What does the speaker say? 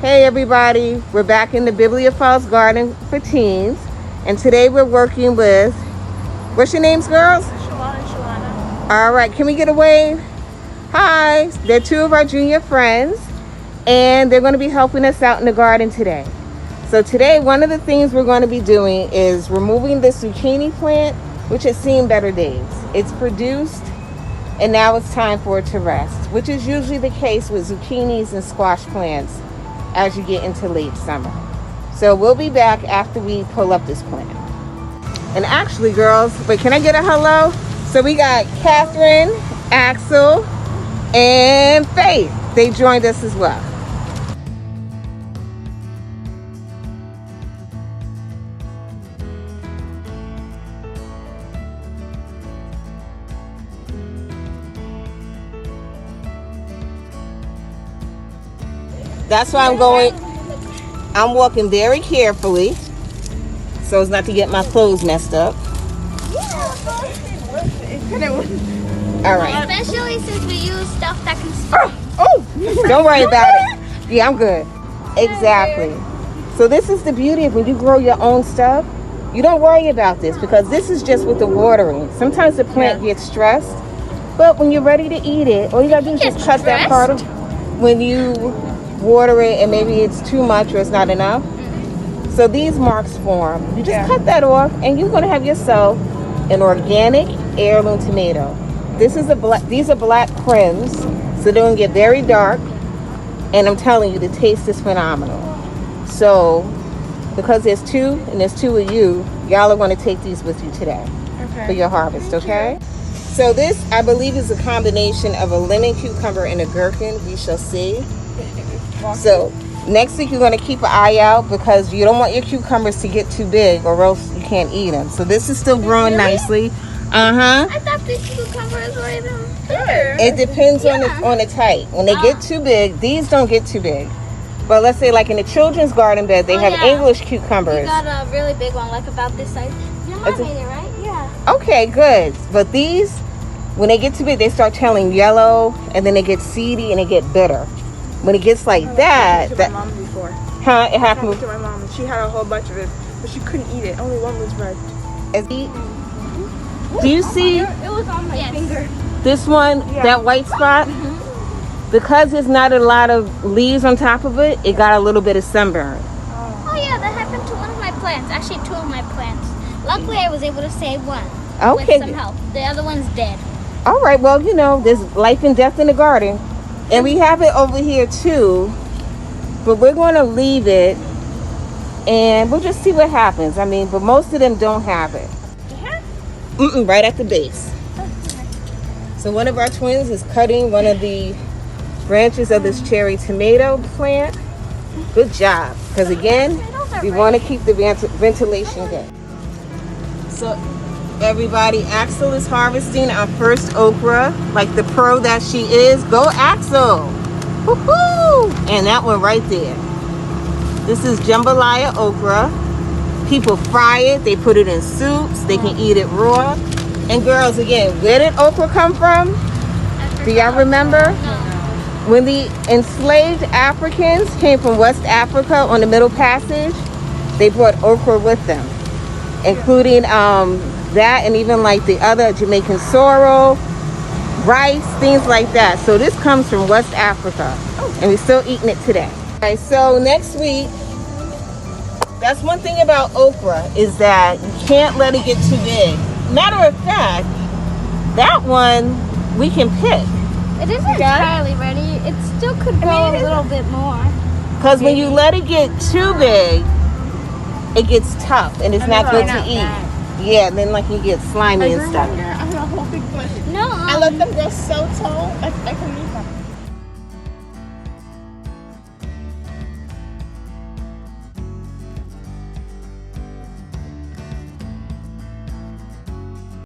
Hey everybody, we're back in the Bibliophile's garden for teens, and today we're working with, what's your names, girls? Shalana and Shalana. All right, can we get a wave? Hi, they're two of our junior friends, and they're going to be helping us out in the garden today. So today, one of the things we're going to be doing is removing the zucchini plant, which has seen better days. It's produced, and now it's time for it to rest, which is usually the case with zucchinis and squash plants as you get into late summer. So we'll be back after we pull up this plant. And actually, girls, wait, can I get a hello? So we got Catherine, Axel, and Faith. They joined us as well. That's why I'm walking very carefully so as not to get my clothes messed up. All right. Especially since we use stuff that can spray. Oh, don't worry about it. Yeah, I'm good. Exactly. So this is the beauty of when you grow your own stuff. You don't worry about this because this is just with the watering. Sometimes the plant gets stressed, but when you're ready to eat it, all you gotta do is just cut that part of when you water it and maybe it's too much or it's not enough. So these marks form. You just cut that off and you're going to have yourself an organic heirloom tomato. These are black crims, so they're going to get very dark, and I'm telling you, the taste is phenomenal. So because there's two and there's two of you, y'all are going to take these with you today for your harvest, okay? So this, I believe, is a combination of a lemon cucumber and a gherkin. We shall see. So next week you're going to keep an eye out because you don't want your cucumbers to get too big or else you can't eat them. So this is still growing nicely. I thought these cucumbers were even bigger. It depends on the type. When they get too big, these don't get too big. But let's say like in the children's garden bed, they have English cucumbers. You got a really big one, like about this size. Your mom made it, right? Yeah. Okay, good. But these, when they get too big, they start turning yellow and then they get seedy and they get bitter. When it gets like that, my mom before. It happened to my mom, and she had a whole bunch of it, but she couldn't eat it. Only one was red. Do you see? It was on my finger. This one, that white spot? Because there's not a lot of leaves on top of it, it got a little bit of sunburn. Oh yeah, that happened to one of my plants. Actually, two of my plants. Luckily, I was able to save one. Okay. With some help. The other one's dead. All right. Well, you know, there's life and death in the garden. And we have it over here too, but we're going to leave it and we'll just see what happens. I mean, but most of them don't have it. Right at the base. So one of our twins is cutting one of the branches of this cherry tomato plant. Good job. Because again, we want to keep the ventilation good. So everybody, Axel is harvesting our first okra like the pro that she is. Go Axel! Woohoo! And that one right there. This is jambalaya okra. People fry it, they put it in soups, they can eat it raw. And girls, again, where did okra come from? Do y'all remember? No. When the enslaved Africans came from West Africa on the Middle Passage, they brought okra with them, including that and even like the other Jamaican sorrel, rice, things like that. So this comes from West Africa and we're still eating it today. Okay, so next week, that's one thing about okra is that you can't let it get too big. Matter of fact, that one we can pick. It isn't entirely ready. It still could grow a little bit more. Because when you let it get too big, it gets tough and it's not good to eat. Yeah, and then like you get slimy and stuff. I had a whole big bush. No. I let them grow so tall, I couldn't eat them.